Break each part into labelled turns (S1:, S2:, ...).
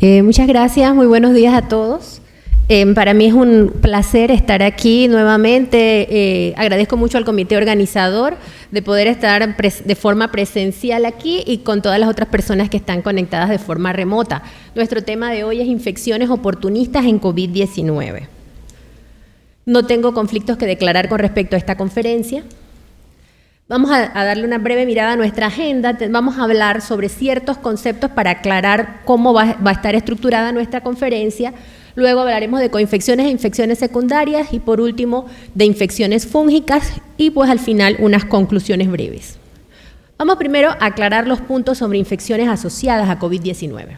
S1: Muchas gracias, muy buenos días a todos. Para mí es un placer estar aquí nuevamente. Agradezco mucho al comité organizador de poder estar de forma presencial aquí y con todas las otras personas que están conectadas de forma remota. Nuestro tema de hoy es infecciones oportunistas en COVID-19. No tengo conflictos que declarar con respecto a esta conferencia. Vamos a darle una breve mirada a nuestra agenda. Vamos a hablar sobre ciertos conceptos para aclarar cómo va a estar estructurada nuestra conferencia. Luego hablaremos de coinfecciones e infecciones secundarias y por último de infecciones fúngicas y pues al final unas conclusiones breves. Vamos primero a aclarar los puntos sobre infecciones asociadas a COVID-19.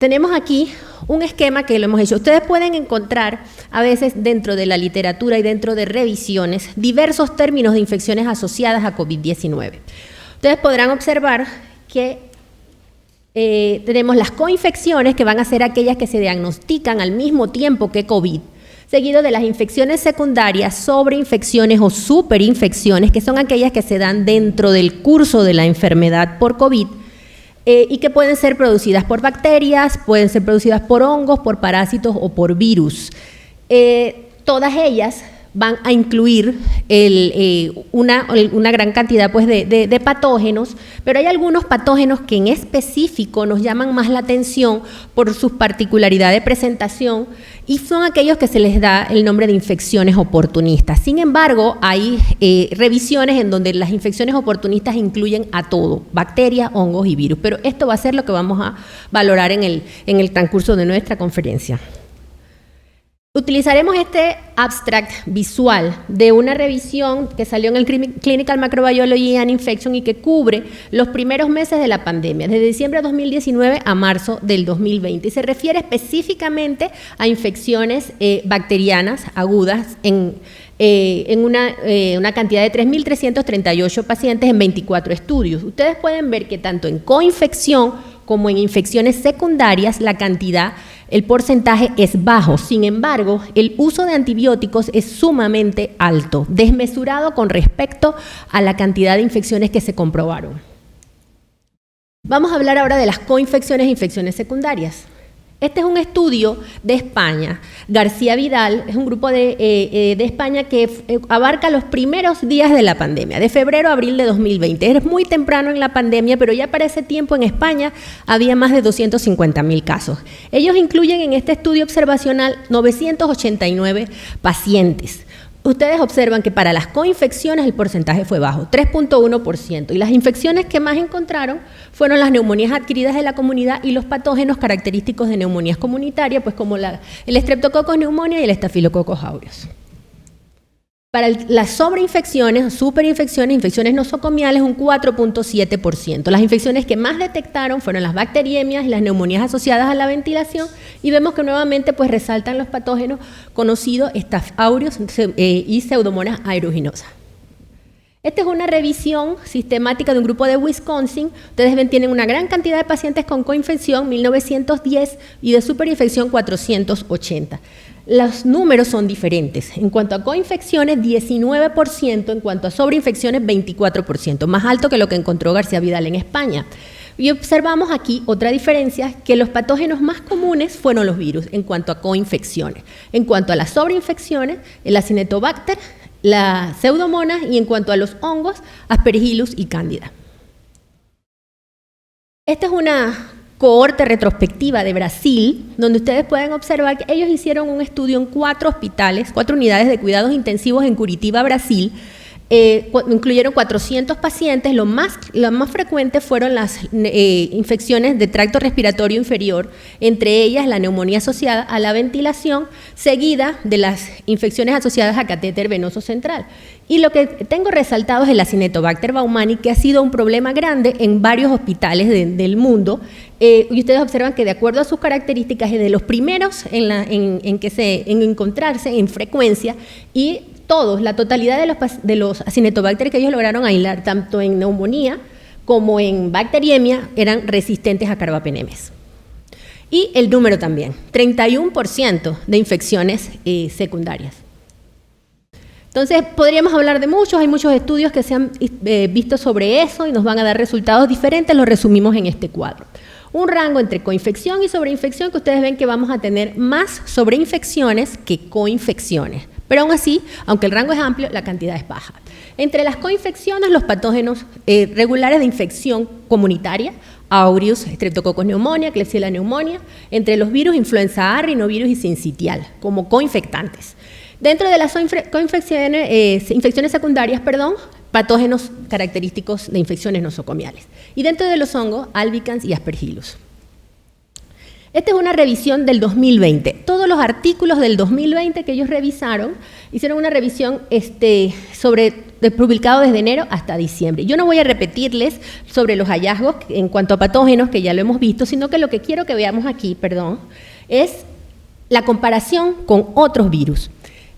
S1: Tenemos aquí un esquema que lo hemos hecho. Ustedes pueden encontrar a veces dentro de la literatura y dentro de revisiones diversos términos de infecciones asociadas a COVID-19. Ustedes podrán observar que tenemos las coinfecciones, que van a ser aquellas que se diagnostican al mismo tiempo que COVID, seguido de las infecciones secundarias, sobreinfecciones o superinfecciones, que son aquellas que se dan dentro del curso de la enfermedad por COVID, y que pueden ser producidas por bacterias, pueden ser producidas por hongos, por parásitos o por virus. Todas ellas van a incluir una gran cantidad pues, de patógenos, pero hay algunos patógenos que en específico nos llaman más la atención por sus particularidades de presentación y son aquellos que se les da el nombre de infecciones oportunistas. Sin embargo, hay revisiones en donde las infecciones oportunistas incluyen a todo, bacterias, hongos y virus, pero esto va a ser lo que vamos a valorar en el transcurso de nuestra conferencia. Utilizaremos este abstract visual de una revisión que salió en el Clinical Microbiology and Infection y que cubre los primeros meses de la pandemia, desde diciembre de 2019 a marzo del 2020, y se refiere específicamente a infecciones bacterianas agudas en una cantidad de 3.338 pacientes en 24 estudios. Ustedes pueden ver que tanto en coinfección como en infecciones secundarias el porcentaje es bajo. Sin embargo, el uso de antibióticos es sumamente alto, desmesurado con respecto a la cantidad de infecciones que se comprobaron. Vamos a hablar ahora de las coinfecciones e infecciones secundarias. Este es un estudio de España. García Vidal es un grupo de España que abarca los primeros días de la pandemia, de febrero a abril de 2020. Es muy temprano en la pandemia, pero ya para ese tiempo en España había más de 250.000 casos. Ellos incluyen en este estudio observacional 989 pacientes. Ustedes observan que para las coinfecciones el porcentaje fue bajo, 3.1%, y las infecciones que más encontraron fueron las neumonías adquiridas de la comunidad y los patógenos característicos de neumonías comunitarias, pues como el Streptococcus pneumoniae y el Staphylococcus aureus. Para las sobreinfecciones, superinfecciones, infecciones nosocomiales, un 4.7%. Las infecciones que más detectaron fueron las bacteriemias y las neumonías asociadas a la ventilación, y vemos que nuevamente pues, resaltan los patógenos conocidos, Staph aureus y Pseudomonas aeruginosa. Esta es una revisión sistemática de un grupo de Wisconsin. Ustedes ven, tienen una gran cantidad de pacientes con coinfección, 1910, y de superinfección, 480. Los números son diferentes. En cuanto a coinfecciones, 19%, en cuanto a sobreinfecciones, 24%, más alto que lo que encontró García Vidal en España. Y observamos aquí otra diferencia, que los patógenos más comunes fueron los virus en cuanto a coinfecciones. En cuanto a las sobreinfecciones, el Acinetobacter, la Pseudomonas, y en cuanto a los hongos, Aspergillus y Candida. Esta es una cohorte retrospectiva de Brasil, donde ustedes pueden observar que ellos hicieron un estudio en 4 hospitales, 4 unidades de cuidados intensivos en Curitiba, Brasil. Incluyeron 400 pacientes. Lo más frecuente fueron las infecciones de tracto respiratorio inferior, entre ellas la neumonía asociada a la ventilación, seguida de las infecciones asociadas a catéter venoso central. Y lo que tengo resaltado es el Acinetobacter baumannii, que ha sido un problema grande en varios hospitales del mundo, y ustedes observan que de acuerdo a sus características es de los primeros en encontrarse en frecuencia, y todos, la totalidad de los Acinetobacter que ellos lograron aislar, tanto en neumonía como en bacteriemia, eran resistentes a carbapenemes. Y el número también, 31% de infecciones secundarias. Entonces, podríamos hablar de muchos, hay muchos estudios que se han visto sobre eso y nos van a dar resultados diferentes, los resumimos en este cuadro. Un rango entre coinfección y sobreinfección, que ustedes ven que vamos a tener más sobreinfecciones que coinfecciones. Pero aún así, aunque el rango es amplio, la cantidad es baja. Entre las coinfecciones, los patógenos regulares de infección comunitaria, aureus, Streptococcus pneumoniae, Klebsiella pneumoniae, entre los virus, influenza A, rinovirus y sincitial, como coinfectantes. Dentro de las infecciones secundarias, patógenos característicos de infecciones nosocomiales. Y dentro de los hongos, albicans y aspergillus. Esta es una revisión del 2020. Todos los artículos del 2020 que ellos revisaron, hicieron una revisión publicado desde enero hasta diciembre. Yo no voy a repetirles sobre los hallazgos en cuanto a patógenos, que ya lo hemos visto, sino que lo que quiero que veamos aquí, es la comparación con otros virus.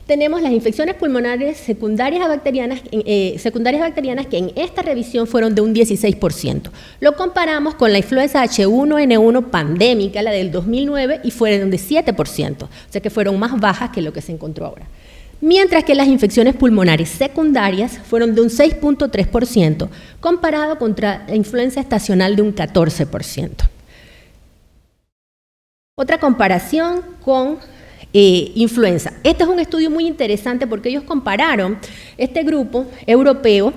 S1: Tenemos las infecciones pulmonares secundarias bacterianas que en esta revisión fueron de un 16%. Lo comparamos con la influenza H1N1 pandémica, la del 2009, y fueron de 7%, o sea que fueron más bajas que lo que se encontró ahora. Mientras que las infecciones pulmonares secundarias fueron de un 6.3%, comparado contra la influenza estacional de un 14%. Otra comparación con influenza. Este es un estudio muy interesante porque ellos compararon este grupo europeo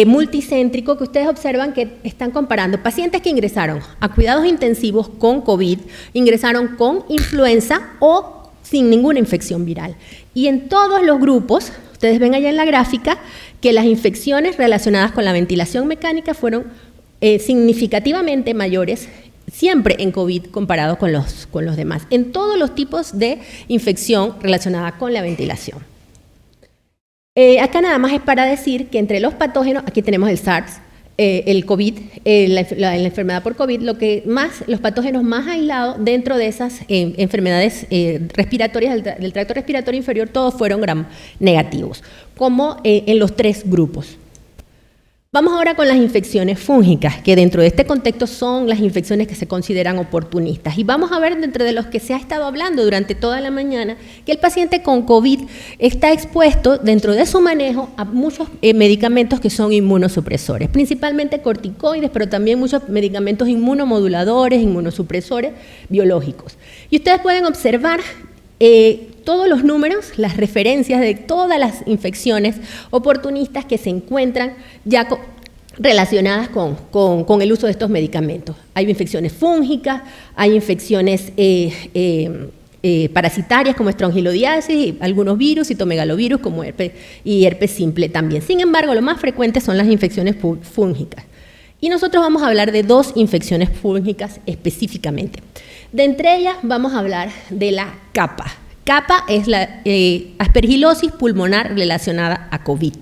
S1: multicéntrico, que ustedes observan que están comparando pacientes que ingresaron a cuidados intensivos con COVID, ingresaron con influenza o sin ninguna infección viral. Y en todos los grupos, ustedes ven allá en la gráfica, que las infecciones relacionadas con la ventilación mecánica fueron significativamente mayores siempre en COVID comparado con los demás, en todos los tipos de infección relacionada con la ventilación. Acá nada más es para decir que entre los patógenos, aquí tenemos el SARS, el COVID, la enfermedad por COVID, los patógenos más aislados dentro de esas enfermedades respiratorias del tracto respiratorio inferior, todos fueron gram negativos, como en los tres grupos. Vamos ahora con las infecciones fúngicas, que dentro de este contexto son las infecciones que se consideran oportunistas. Y vamos a ver dentro de los que se ha estado hablando durante toda la mañana, que el paciente con COVID está expuesto dentro de su manejo a muchos medicamentos que son inmunosupresores, principalmente corticoides, pero también muchos medicamentos inmunomoduladores, inmunosupresores biológicos. Y ustedes pueden observar todos los números, las referencias de todas las infecciones oportunistas que se encuentran ya relacionadas con el uso de estos medicamentos. Hay infecciones fúngicas, hay infecciones parasitarias como estrongilodiasis, y algunos virus, citomegalovirus como herpes y herpes simple también. Sin embargo, lo más frecuente son las infecciones fúngicas. Y nosotros vamos a hablar de dos infecciones fúngicas específicamente. De entre ellas vamos a hablar de la CAPA. CAPA es la aspergilosis pulmonar relacionada a COVID.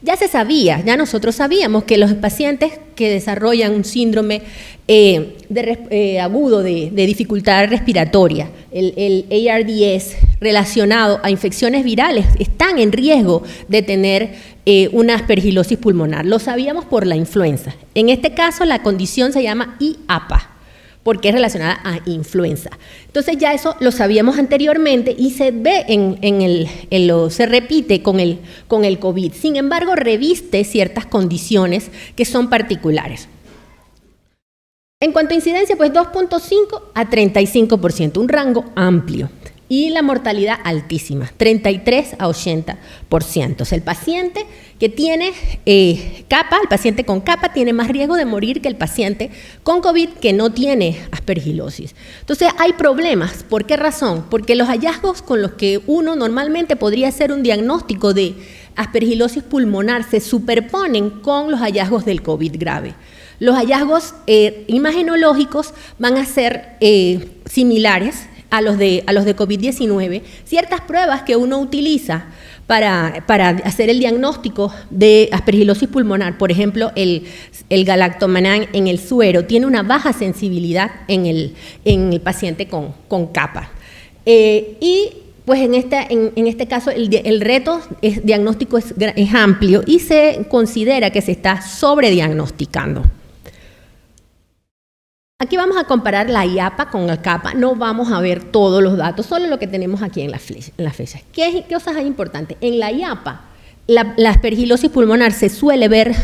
S1: Ya se sabía, ya nosotros sabíamos que los pacientes que desarrollan un síndrome agudo de dificultad respiratoria, el ARDS, relacionado a infecciones virales, están en riesgo de tener una aspergilosis pulmonar. Lo sabíamos por la influenza. En este caso, la condición se llama IAPA, porque es relacionada a influenza. Entonces ya eso lo sabíamos anteriormente y se ve se repite con el COVID. Sin embargo, reviste ciertas condiciones que son particulares. En cuanto a incidencia, pues 2.5 a 35%, un rango amplio. Y la mortalidad altísima, 33 a 80%. O sea, el paciente que tiene CAPA, el paciente con CAPA tiene más riesgo de morir que el paciente con COVID que no tiene aspergilosis. Entonces, hay problemas. ¿Por qué razón? Porque los hallazgos con los que uno normalmente podría hacer un diagnóstico de aspergilosis pulmonar se superponen con los hallazgos del COVID grave. Los hallazgos imagenológicos van a ser similares a los de COVID-19, ciertas pruebas que uno utiliza para hacer el diagnóstico de aspergilosis pulmonar, por ejemplo, el galactomannan en el suero, tiene una baja sensibilidad en el paciente con CAPA. Y pues en este caso el reto diagnóstico es amplio y se considera que se está sobrediagnosticando. Aquí vamos a comparar la IAPA con el CAPA, no vamos a ver todos los datos, solo lo que tenemos aquí en las flechas. ¿Qué cosas hay importantes? En la IAPA, la aspergilosis pulmonar se suele ver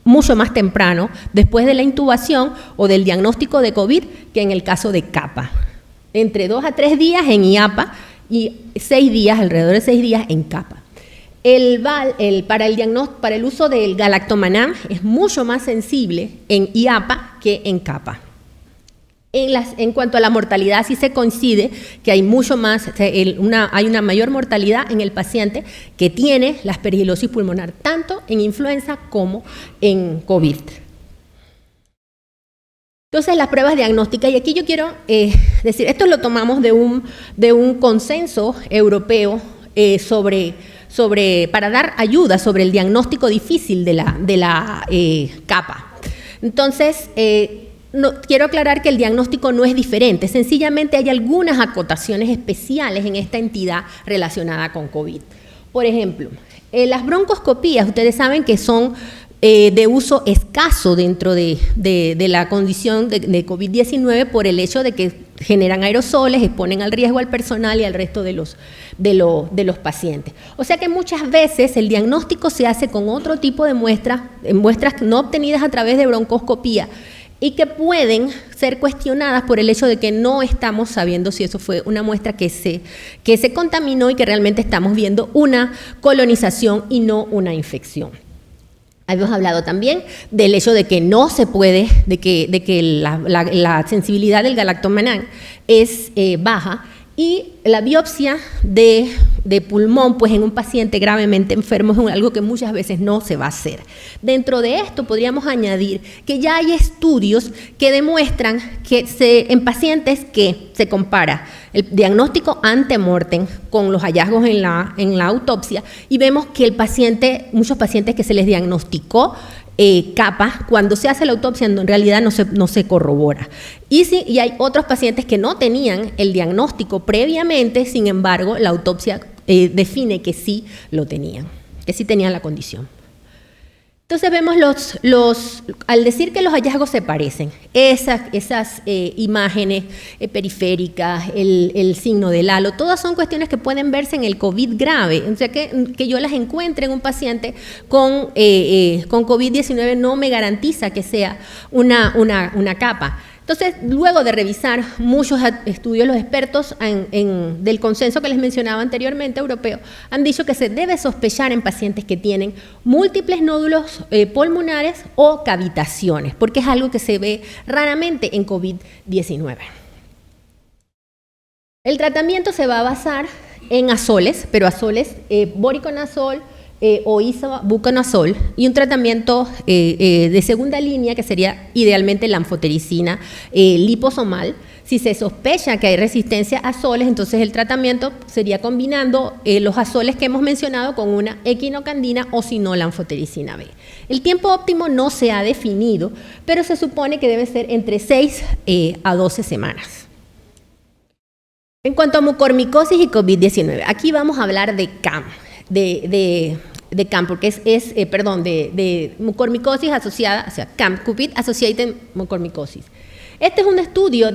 S1: mucho más temprano, después de la intubación o del diagnóstico de COVID, que en el caso de CAPA. Entre 2 a 3 días en IAPA y 6 días, alrededor de 6 días en CAPA. Para el uso del galactomannan es mucho más sensible en IAPA que en CAPA. En cuanto a la mortalidad, sí se coincide que hay mucho más, hay una mayor mortalidad en el paciente que tiene la aspergilosis pulmonar, tanto en influenza como en COVID. Entonces, las pruebas diagnósticas, y aquí yo quiero decir, esto lo tomamos de un consenso europeo para dar ayuda sobre el diagnóstico difícil de la CAPA. Entonces, quiero aclarar que el diagnóstico no es diferente, sencillamente hay algunas acotaciones especiales en esta entidad relacionada con COVID. Por ejemplo, las broncoscopías, ustedes saben que son de uso escaso dentro de la condición de COVID-19 por el hecho de que generan aerosoles, exponen al riesgo al personal y al resto de los pacientes. O sea que muchas veces el diagnóstico se hace con otro tipo de muestras no obtenidas a través de broncoscopía, y que pueden ser cuestionadas por el hecho de que no estamos sabiendo si eso fue una muestra que se contaminó y que realmente estamos viendo una colonización y no una infección. Habíamos hablado también del hecho de que no se puede, de que la sensibilidad del galactomannan es baja, y la biopsia de pulmón, pues en un paciente gravemente enfermo, es algo que muchas veces no se va a hacer. Dentro de esto podríamos añadir que ya hay estudios que demuestran que en pacientes que se compara el diagnóstico ante-mortem con los hallazgos en la autopsia, y vemos que muchos pacientes que se les diagnosticó CAPA, cuando se hace la autopsia en realidad no se corrobora. Y hay otros pacientes que no tenían el diagnóstico previamente, sin embargo, la autopsia define que sí lo tenían, que sí tenían la condición. Entonces vemos al decir que los hallazgos se parecen, esas imágenes periféricas, el signo del halo, todas son cuestiones que pueden verse en el COVID grave. O sea que yo las encuentre en un paciente con COVID-19 no me garantiza que sea una CAPA. Entonces, luego de revisar muchos estudios, los expertos del consenso que les mencionaba anteriormente, europeo, han dicho que se debe sospechar en pacientes que tienen múltiples nódulos pulmonares o cavitaciones, porque es algo que se ve raramente en COVID-19. El tratamiento se va a basar en azoles, pero azoles voriconazol, o isobuconazol, y un tratamiento de segunda línea que sería idealmente la anfotericina liposomal. Si se sospecha que hay resistencia a azoles, entonces el tratamiento sería combinando los azoles que hemos mencionado con una equinocandina o si no la anfotericina B. El tiempo óptimo no se ha definido, pero se supone que debe ser entre 6 a 12 semanas. En cuanto a mucormicosis y COVID-19, aquí vamos a hablar de CAM. De CAM, porque de mucormicosis asociada, o sea, CAM, COVID-Associated Mucormicosis. Este es un estudio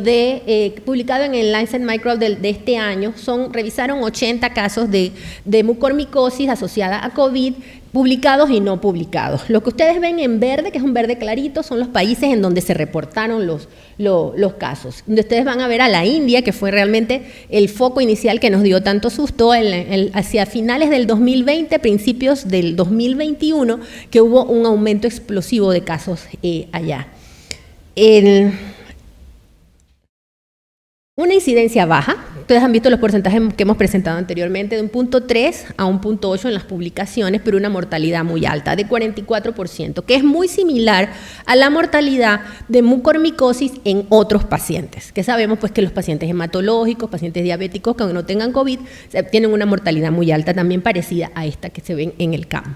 S1: publicado en el Lancet Microbe de este año. Revisaron 80 casos de mucormicosis asociada a COVID, publicados y no publicados. Lo que ustedes ven en verde, que es un verde clarito, son los países en donde se reportaron los casos. Donde ustedes van a ver a la India, que fue realmente el foco inicial que nos dio tanto susto hacia finales del 2020, principios del 2021, que hubo un aumento explosivo de casos allá. Una incidencia baja, ustedes han visto los porcentajes que hemos presentado anteriormente, de 1.3 a 1.8 en las publicaciones, pero una mortalidad muy alta, de 44%, que es muy similar a la mortalidad de mucormicosis en otros pacientes, que sabemos pues que los pacientes hematológicos, pacientes diabéticos que aunque no tengan COVID, tienen una mortalidad muy alta, también parecida a esta que se ven en el CAM.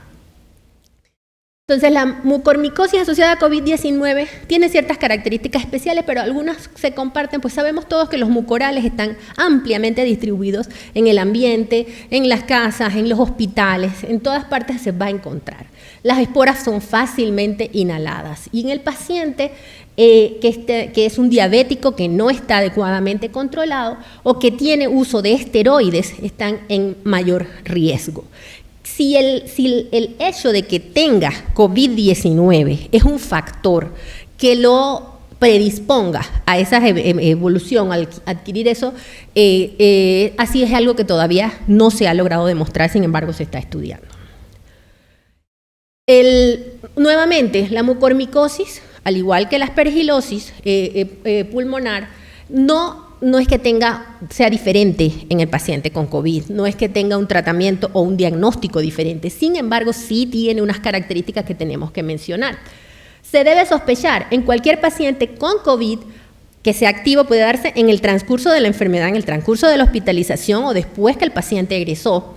S1: Entonces, la mucormicosis asociada a COVID-19 tiene ciertas características especiales, pero algunas se comparten, pues sabemos todos que los mucorales están ampliamente distribuidos en el ambiente, en las casas, en los hospitales, en todas partes se va a encontrar. Las esporas son fácilmente inhaladas y en el paciente que es un diabético que no está adecuadamente controlado o que tiene uso de esteroides están en mayor riesgo. Si el hecho de que tenga COVID-19 es un factor que lo predisponga a esa evolución, al adquirir eso, así es algo que todavía no se ha logrado demostrar, sin embargo se está estudiando. Nuevamente, la mucormicosis, al igual que la aspergilosis pulmonar, no es que sea diferente en el paciente con COVID, no es que tenga un tratamiento o un diagnóstico diferente, sin embargo sí tiene unas características que tenemos que mencionar. Se debe sospechar en cualquier paciente con COVID que sea activo, puede darse en el transcurso de la enfermedad, en el transcurso de la hospitalización o después que el paciente egresó.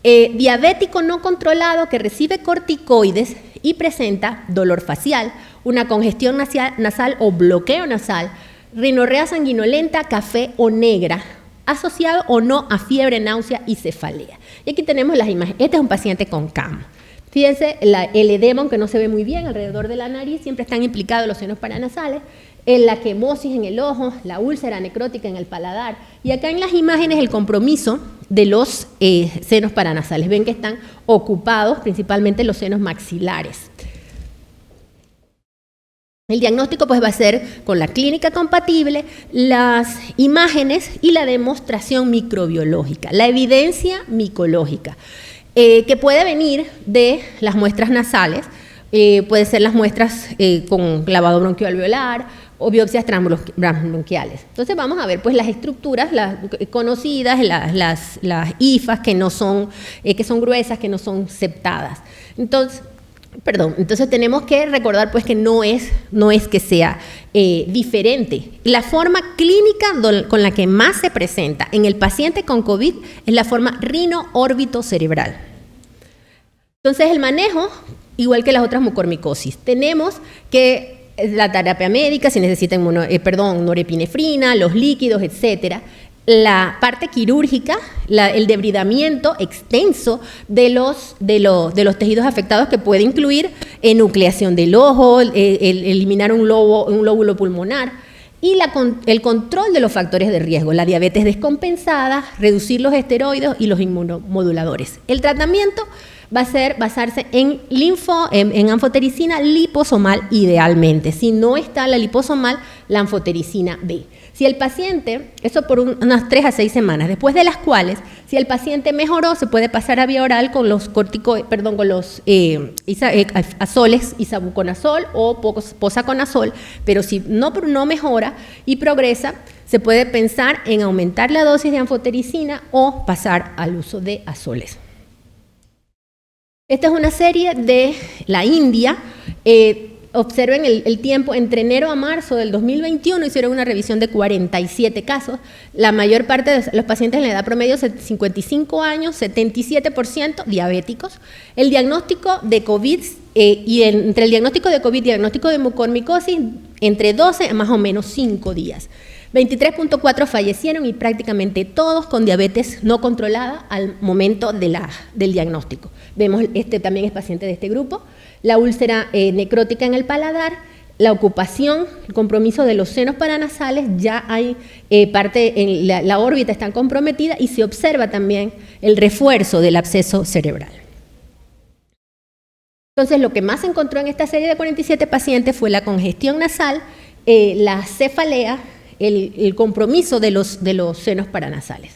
S1: Diabético no controlado que recibe corticoides y presenta dolor facial, una congestión nasal o bloqueo nasal, rinorrea sanguinolenta, café o negra, asociado o no a fiebre, náusea y cefalea. Y aquí tenemos las imágenes. Este es un paciente con CAM. Fíjense, el edema, aunque no se ve muy bien, alrededor de la nariz, siempre están implicados los senos paranasales, la quemosis en el ojo, la úlcera necrótica en el paladar. Y acá en las imágenes el compromiso de los senos paranasales. Ven que están ocupados principalmente los senos maxilares. El diagnóstico pues va a ser con la clínica compatible, las imágenes y la demostración microbiológica, la evidencia micológica, que puede venir de las muestras nasales, puede ser las muestras con lavado bronquialveolar o biopsias transbronquiales. Entonces vamos a ver pues las estructuras conocidas, las hifas que son gruesas, que no son septadas. Entonces tenemos que recordar pues que no es que sea diferente. La forma clínica con la que más se presenta en el paciente con COVID es la forma rino-órbito-cerebral. Entonces el manejo, igual que las otras mucormicosis, tenemos que la terapia médica, si necesitan norepinefrina, los líquidos, etcétera. La parte quirúrgica, el debridamiento extenso de los tejidos afectados, que puede incluir nucleación del ojo, eliminar un lóbulo pulmonar, y el control de los factores de riesgo, la diabetes descompensada, reducir los esteroides y los inmunomoduladores. El tratamiento va a ser basarse en anfotericina liposomal idealmente. Si no está la liposomal, la anfotericina B. Si el paciente, eso por unas 3 a 6 semanas, después de las cuales, si el paciente mejoró, se puede pasar a vía oral con los azoles, isavuconazol o posaconazol, pero si no mejora y progresa, se puede pensar en aumentar la dosis de anfotericina o pasar al uso de azoles. Esta es una serie de la India. Observen el tiempo, entre enero a marzo del 2021 hicieron una revisión de 47 casos. La mayor parte de los pacientes en la edad promedio, 55 años, 77% diabéticos. El diagnóstico de COVID, entre el diagnóstico de COVID y el diagnóstico de mucormicosis, entre 12 a más o menos 5 días. 23.4 fallecieron y prácticamente todos con diabetes no controlada al momento del diagnóstico. Vemos, también es paciente de este grupo. La úlcera necrótica en el paladar, la ocupación, el compromiso de los senos paranasales, ya hay parte en la órbita está comprometida y se observa también el refuerzo del absceso cerebral. Entonces, lo que más se encontró en esta serie de 47 pacientes fue la congestión nasal, la cefalea, el compromiso de los senos paranasales.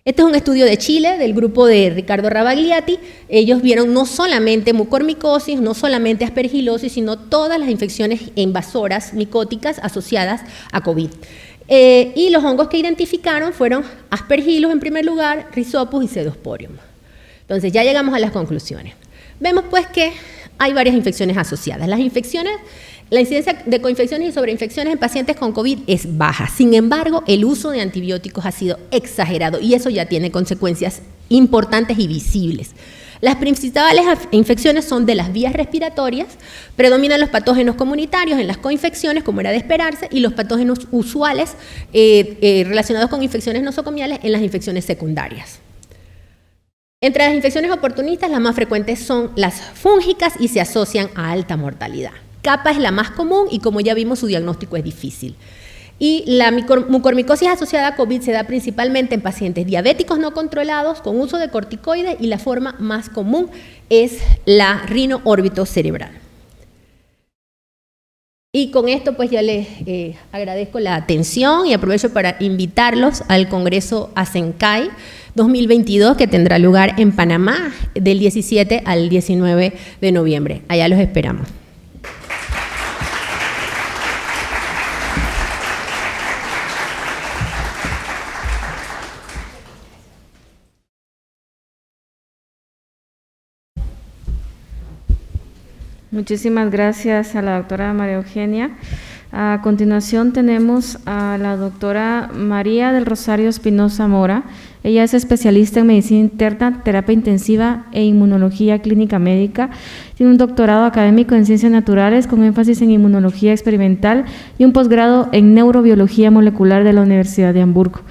S1: Este es un estudio de Chile, del grupo de Ricardo Ravagliati. Ellos vieron no solamente mucormicosis, no solamente aspergilosis, sino todas las infecciones invasoras micóticas asociadas a COVID. Y los hongos que identificaron fueron aspergillus en primer lugar, rhizopus y pseudosporium. Entonces ya llegamos a las conclusiones. Vemos pues que hay varias infecciones asociadas. La incidencia de coinfecciones y sobreinfecciones en pacientes con COVID es baja. Sin embargo, el uso de antibióticos ha sido exagerado y eso ya tiene consecuencias importantes y visibles. Las principales infecciones son de las vías respiratorias, predominan los patógenos comunitarios en las coinfecciones, como era de esperarse, y los patógenos usuales relacionados con infecciones nosocomiales en las infecciones secundarias. Entre las infecciones oportunistas, las más frecuentes son las fúngicas y se asocian a alta mortalidad. Capa es la más común y, como ya vimos, su diagnóstico es difícil. Y la mucormicosis asociada a COVID se da principalmente en pacientes diabéticos no controlados con uso de corticoides, y la forma más común es la rino-órbito-cerebral. Y con esto pues ya les agradezco la atención y aprovecho para invitarlos al Congreso ASENCAI 2022, que tendrá lugar en Panamá del 17 al 19 de noviembre. Allá los esperamos.
S2: Muchísimas gracias a la doctora María Eugenia. A continuación tenemos a la doctora María del Rosario Espinosa Mora. Ella es especialista en medicina interna, terapia intensiva e inmunología clínica médica. Tiene un doctorado académico en ciencias naturales con énfasis en inmunología experimental y un posgrado en neurobiología molecular de la Universidad de Hamburgo.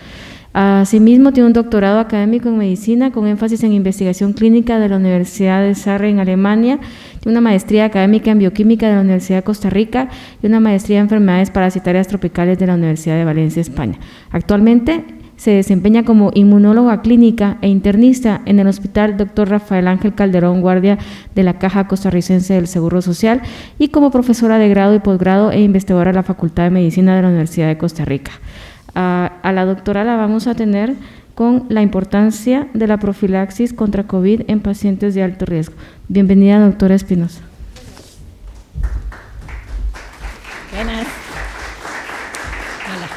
S2: Asimismo, tiene un doctorado académico en medicina con énfasis en investigación clínica de la Universidad de Sarre en Alemania, tiene una maestría académica en bioquímica de la Universidad de Costa Rica y una maestría en enfermedades parasitarias tropicales de la Universidad de Valencia, España. Actualmente se desempeña como inmunóloga clínica e internista en el Hospital Dr. Rafael Ángel Calderón Guardia de la Caja Costarricense del Seguro Social y como profesora de grado y posgrado e investigadora de la Facultad de Medicina de la Universidad de Costa Rica. A la doctora la vamos a tener con la importancia de la profilaxis contra COVID en pacientes de alto riesgo. Bienvenida, doctora Espinosa.
S3: Buenas. Hola.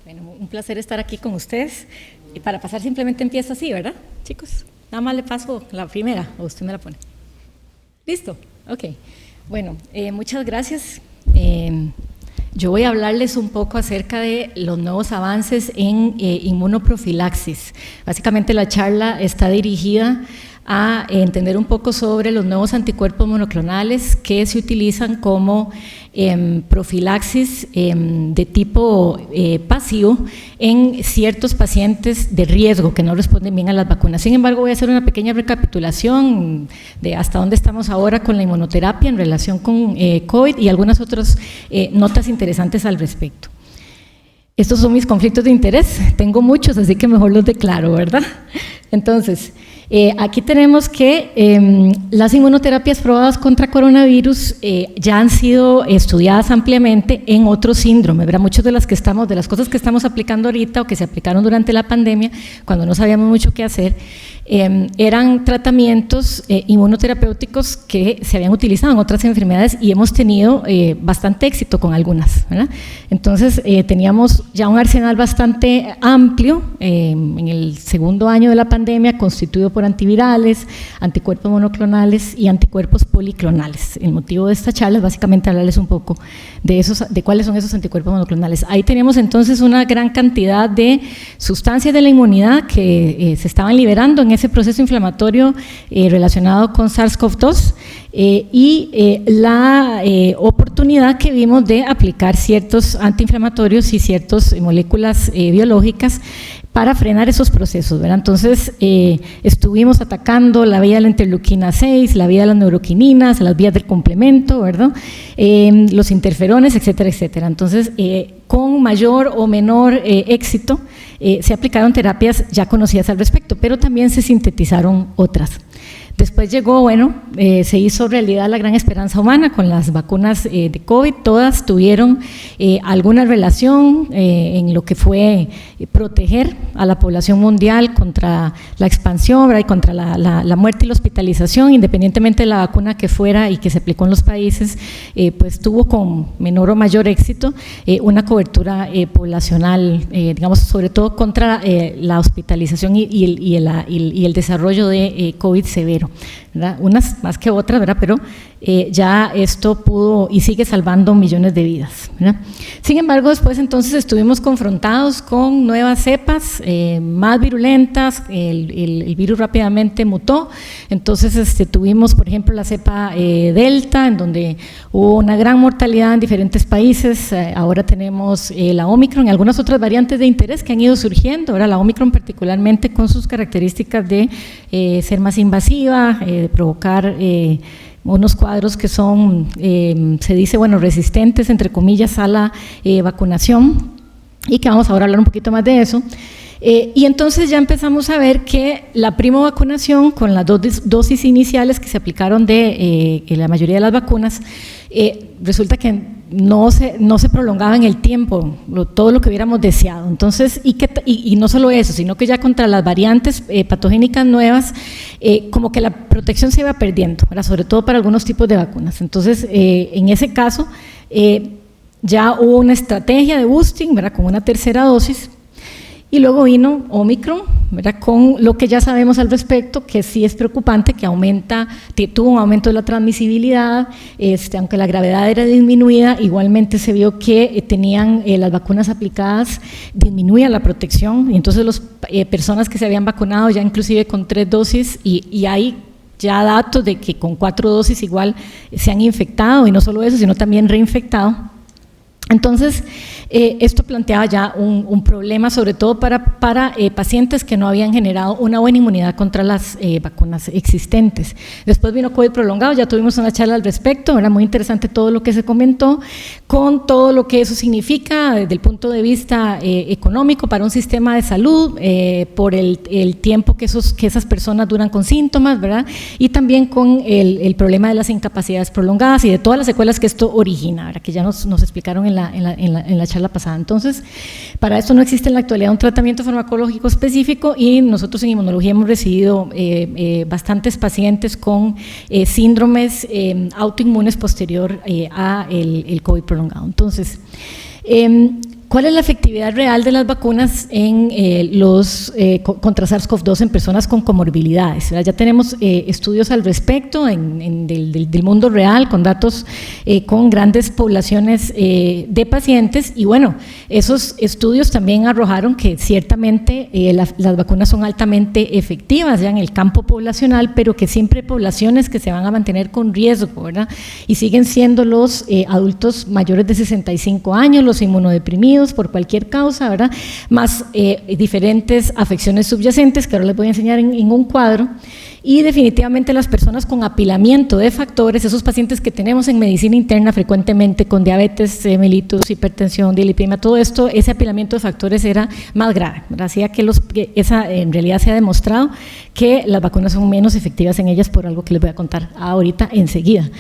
S3: Bueno, un placer estar aquí con ustedes. Y para pasar simplemente empiezo así, ¿verdad, chicos? Nada más le paso la primera, o usted me la pone. ¿Listo? Ok. Bueno, muchas gracias. Yo voy a hablarles un poco acerca de los nuevos avances en inmunoprofilaxis. Básicamente la charla está dirigida a entender un poco sobre los nuevos anticuerpos monoclonales que se utilizan como profilaxis de tipo pasivo en ciertos pacientes de riesgo que no responden bien a las vacunas. Sin embargo, voy a hacer una pequeña recapitulación de hasta dónde estamos ahora con la inmunoterapia en relación con COVID y algunas otras notas interesantes al respecto. Estos son mis conflictos de interés, tengo muchos, así que mejor los declaro, ¿verdad? Entonces, aquí tenemos que las inmunoterapias probadas contra coronavirus ya han sido estudiadas ampliamente en otros síndromes, ¿verdad? Muchas de las cosas que estamos aplicando ahorita o que se aplicaron durante la pandemia, cuando no sabíamos mucho qué hacer, eran tratamientos inmunoterapéuticos que se habían utilizado en otras enfermedades y hemos tenido bastante éxito con algunas, ¿verdad? Entonces teníamos ya un arsenal bastante amplio en el segundo año de la pandemia, constituido por antivirales, anticuerpos monoclonales y anticuerpos policlonales. El motivo de esta charla es básicamente hablarles un poco de cuáles son esos anticuerpos monoclonales. Ahí tenemos entonces una gran cantidad de sustancias de la inmunidad que se estaban liberando en ese proceso inflamatorio relacionado con SARS-CoV-2 y la oportunidad que vimos de aplicar ciertos antiinflamatorios y ciertas moléculas biológicas para frenar esos procesos, ¿verdad? Entonces, estuvimos atacando la vía de la interleuquina 6, la vía de las neuroquininas, las vías del complemento, ¿verdad? Los interferones, etcétera, etcétera. Entonces, con mayor o menor éxito, se aplicaron terapias ya conocidas al respecto, pero también se sintetizaron otras. Después llegó, se hizo realidad la gran esperanza humana con las vacunas de COVID, todas tuvieron alguna relación en lo que fue proteger a la población mundial contra la expansión, ¿verdad? Y contra la muerte y la hospitalización, independientemente de la vacuna que fuera y que se aplicó en los países, pues tuvo con menor o mayor éxito una cobertura poblacional, digamos, sobre todo contra la hospitalización y el desarrollo de COVID severo, ¿verdad? Unas más que otras, ¿verdad? Pero ya esto pudo y sigue salvando millones de vidas, ¿verdad? Sin embargo, después entonces estuvimos confrontados con nuevas cepas más virulentas, el virus rápidamente mutó, entonces tuvimos, por ejemplo, la cepa Delta, en donde hubo una gran mortalidad en diferentes países. Ahora tenemos la Omicron y algunas otras variantes de interés que han ido surgiendo. Ahora la Omicron particularmente con sus características de ser más invasiva, de provocar unos cuadros que son, se dice, bueno, resistentes, entre comillas, a la vacunación, y que vamos ahora a hablar un poquito más de eso. Y entonces ya empezamos a ver que la primovacunación con las dosis iniciales que se aplicaron de la mayoría de las vacunas, resulta que no se prolongaba en el tiempo todo lo que hubiéramos deseado. Entonces, y no solo eso, sino que ya contra las variantes patogénicas nuevas, como que la protección se iba perdiendo, ¿verdad? Sobre todo para algunos tipos de vacunas. Entonces, en ese caso, ya hubo una estrategia de boosting, ¿verdad? Con una tercera dosis. Y luego vino Omicron, ¿verdad? Con lo que ya sabemos al respecto, que sí es preocupante, que tuvo un aumento de la transmisibilidad, aunque la gravedad era disminuida, igualmente se vio que tenían las vacunas aplicadas, disminuía la protección, y entonces las personas que se habían vacunado ya inclusive con 3 dosis, y hay ya datos de que con 4 dosis igual se han infectado, y no solo eso, sino también reinfectado. Entonces, esto planteaba ya un problema, sobre todo para pacientes que no habían generado una buena inmunidad contra las vacunas existentes. Después vino COVID prolongado, ya tuvimos una charla al respecto, era muy interesante todo lo que se comentó, con todo lo que eso significa desde el punto de vista económico para un sistema de salud, por el tiempo que esas personas duran con síntomas, ¿verdad? Y también con el problema de las incapacidades prolongadas y de todas las secuelas que esto origina, ¿verdad? Que ya nos explicaron en la charla pasada. Entonces, para esto no existe en la actualidad un tratamiento farmacológico específico, y nosotros en inmunología hemos recibido bastantes pacientes con síndromes autoinmunes posterior a el COVID prolongado. Entonces, ¿cuál es la efectividad real de las vacunas en contra SARS-CoV-2 en personas con comorbilidades? ¿Verdad? Ya tenemos estudios al respecto del mundo real, con datos con grandes poblaciones de pacientes, y bueno, esos estudios también arrojaron que ciertamente las vacunas son altamente efectivas ya en el campo poblacional, pero que siempre hay poblaciones que se van a mantener con riesgo, ¿verdad? Y siguen siendo los adultos mayores de 65 años, los inmunodeprimidos por cualquier causa, ¿verdad? Más diferentes afecciones subyacentes, que ahora les voy a enseñar en un cuadro, y definitivamente las personas con apilamiento de factores, esos pacientes que tenemos en medicina interna frecuentemente con diabetes mellitus, hipertensión, dislipidemia, todo esto, ese apilamiento de factores era más grave, ¿verdad? Hacía que en realidad se ha demostrado que las vacunas son menos efectivas en ellas, por algo que les voy a contar ahorita enseguida.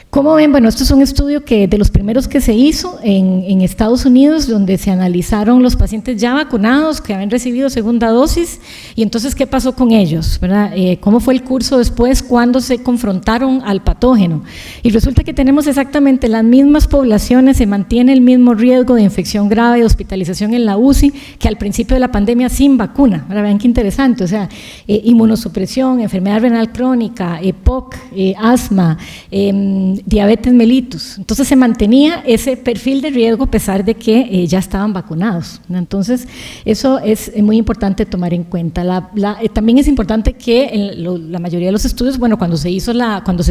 S3: ¿Cómo ven? Bueno, esto es un estudio de los primeros que se hizo en Estados Unidos, donde se analizaron los pacientes ya vacunados que habían recibido segunda dosis, y entonces, ¿qué pasó con ellos? ¿Verdad? ¿Cómo fue el curso después cuando se confrontaron al patógeno? Y resulta que tenemos exactamente las mismas poblaciones, se mantiene el mismo riesgo de infección grave, de hospitalización en la UCI, que al principio de la pandemia sin vacuna. Ahora vean qué interesante, o sea, inmunosupresión, enfermedad renal crónica, EPOC, asma, diabetes mellitus. Entonces se mantenía ese perfil de riesgo a pesar de que ya estaban vacunados, ¿no? Entonces eso es muy importante tomar en cuenta. También es importante que la mayoría de los estudios, bueno, cuando se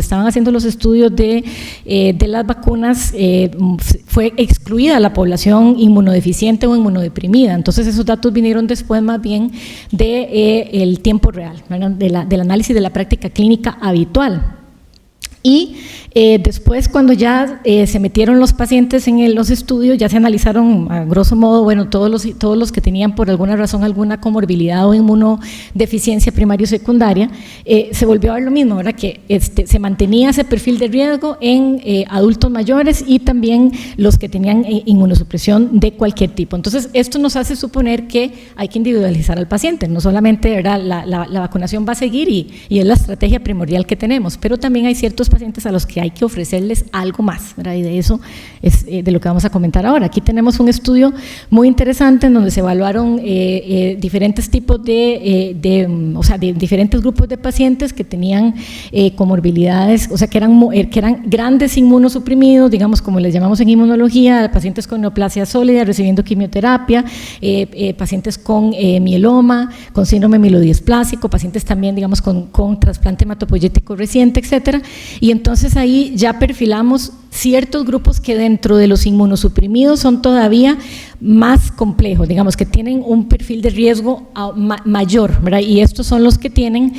S3: estaban haciendo los estudios de las vacunas, fue excluida la población inmunodeficiente o inmunodeprimida. Entonces esos datos vinieron después más bien del tiempo real, ¿verdad? Del análisis de la práctica clínica habitual. Y después, cuando ya se metieron los pacientes en los estudios, ya se analizaron a grosso modo, bueno, todos los que tenían por alguna razón alguna comorbilidad o inmunodeficiencia primaria o secundaria, se volvió a ver lo mismo, ¿verdad? Que se mantenía ese perfil de riesgo en adultos mayores y también los que tenían inmunosupresión de cualquier tipo. Entonces, esto nos hace suponer que hay que individualizar al paciente, no solamente, ¿verdad? La vacunación va a seguir y es la estrategia primordial que tenemos, pero también hay ciertos pacientes a los que hay hay que ofrecerles algo más, ¿verdad? Y de eso es de lo que vamos a comentar ahora. Aquí tenemos un estudio muy interesante en donde se evaluaron diferentes tipos de diferentes grupos de pacientes que tenían comorbilidades, o sea, que eran grandes inmunosuprimidos, digamos, como les llamamos en inmunología, pacientes con neoplasia sólida recibiendo quimioterapia, pacientes con mieloma, con síndrome mielodiesplásico, pacientes también, digamos, con trasplante hematopoyético reciente, etcétera. Y entonces ahí ya perfilamos ciertos grupos que dentro de los inmunosuprimidos son todavía más complejos, digamos, que tienen un perfil de riesgo mayor, ¿verdad? Y estos son los que tienen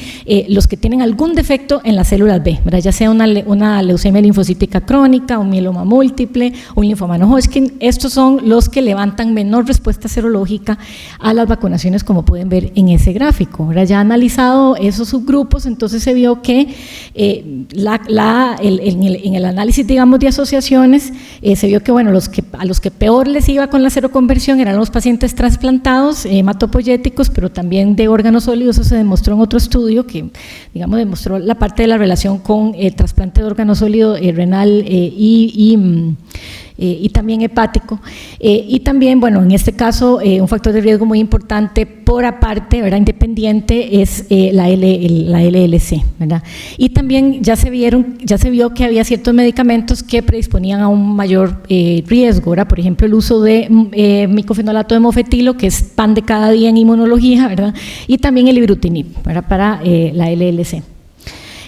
S3: algún defecto en las células B, ¿verdad? Ya sea una leucemia linfocítica crónica, un mieloma múltiple, un linfoma no Hodgkin. Estos son los que levantan menor respuesta serológica a las vacunaciones, como pueden ver en ese gráfico, ¿verdad? Ya analizado esos subgrupos, entonces se vio que en el análisis, digamos, de asociaciones, se vio que, bueno, a los que peor les iba con la seroconversión eran los pacientes trasplantados, hematopoyéticos, pero también de órganos sólidos. Eso se demostró en otro estudio que, digamos, demostró la parte de la relación con el trasplante de órgano sólido renal y también hepático, y también, bueno, en este caso un factor de riesgo muy importante por aparte, ¿verdad?, independiente, es la LLC, ¿verdad? Y también ya se vio que había ciertos medicamentos que predisponían a un mayor riesgo, ¿verdad? Por ejemplo, el uso de micofenolato de mofetilo, que es pan de cada día en inmunología, ¿verdad? Y también el ibrutinib, ¿verdad?, para la LLC.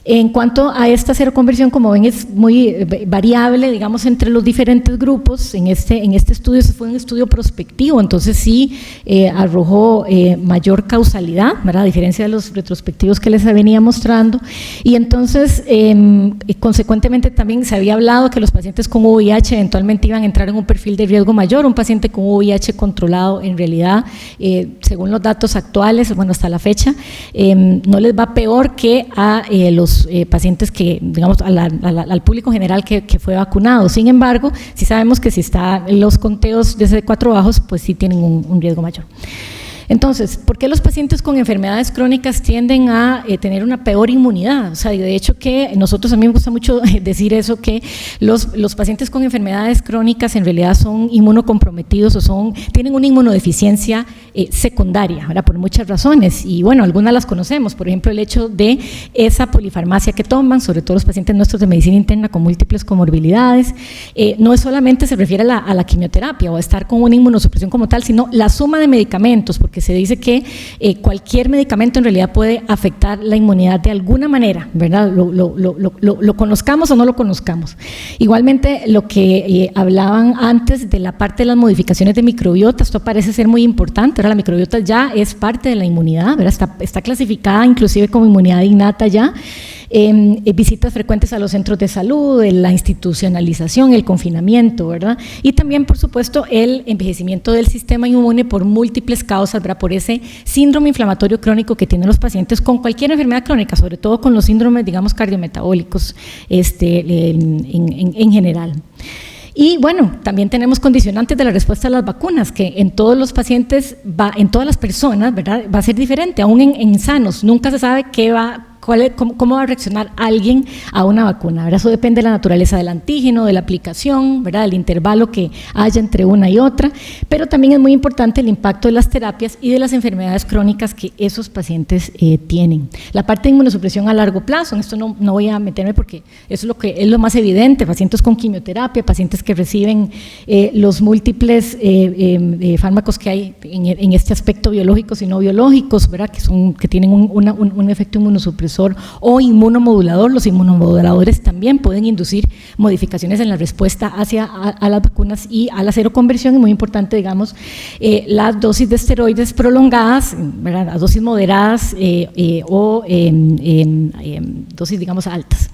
S3: En cuanto a esta seroconversión, como ven, es muy variable, digamos, entre los diferentes grupos. En este estudio se fue un estudio prospectivo, entonces sí arrojó mayor causalidad, ¿verdad?, a diferencia de los retrospectivos que les venía mostrando. Y entonces, consecuentemente, también se había hablado que los pacientes con VIH eventualmente iban a entrar en un perfil de riesgo mayor. Un paciente con VIH controlado, en realidad, según los datos actuales, bueno, hasta la fecha, no les va peor que a los pacientes que, digamos, al público general que fue vacunado. Sin embargo, sí sabemos que si están los conteos de CD4 bajos, pues sí tienen un riesgo mayor. Entonces, ¿por qué los pacientes con enfermedades crónicas tienden a tener una peor inmunidad? O sea, de hecho que nosotros, a mí me gusta mucho decir eso, que los pacientes con enfermedades crónicas en realidad son inmunocomprometidos o tienen una inmunodeficiencia secundaria, ¿verdad?, por muchas razones, y bueno, algunas las conocemos. Por ejemplo, el hecho de esa polifarmacia que toman, sobre todo los pacientes nuestros de medicina interna con múltiples comorbilidades. No es solamente se refiere a la quimioterapia o a estar con una inmunosupresión como tal, sino la suma de medicamentos, porque se dice que cualquier medicamento en realidad puede afectar la inmunidad de alguna manera, ¿verdad?, lo conozcamos o no lo conozcamos. Igualmente, lo que hablaban antes de la parte de las modificaciones de microbiota, esto parece ser muy importante, ¿verdad? La microbiota ya es parte de la inmunidad, ¿verdad? Está clasificada inclusive como inmunidad innata ya. Visitas frecuentes a los centros de salud, la institucionalización, el confinamiento, ¿verdad? Y también, por supuesto, el envejecimiento del sistema inmune por múltiples causas, ¿verdad?, por ese síndrome inflamatorio crónico que tienen los pacientes con cualquier enfermedad crónica, sobre todo con los síndromes, digamos, cardiometabólicos en general. Y bueno, también tenemos condicionantes de la respuesta a las vacunas, que en todos los pacientes, en todas las personas, ¿verdad?, va a ser diferente, aún en sanos. Nunca se sabe cómo va a reaccionar alguien a una vacuna, ¿verdad? Eso depende de la naturaleza del antígeno, de la aplicación, ¿verdad?, del intervalo que haya entre una y otra, pero también es muy importante el impacto de las terapias y de las enfermedades crónicas que esos pacientes tienen. La parte de inmunosupresión a largo plazo, en esto no voy a meterme porque eso es lo más evidente: pacientes con quimioterapia, pacientes que reciben los múltiples fármacos que hay en este aspecto, biológicos y no biológicos, ¿verdad?, que tienen un efecto inmunosupresor o inmunomodulador. Los inmunomoduladores también pueden inducir modificaciones en la respuesta a las vacunas y a la seroconversión, y muy importante, digamos, las dosis de esteroides prolongadas, ¿verdad?, a dosis moderadas o dosis, digamos, altas.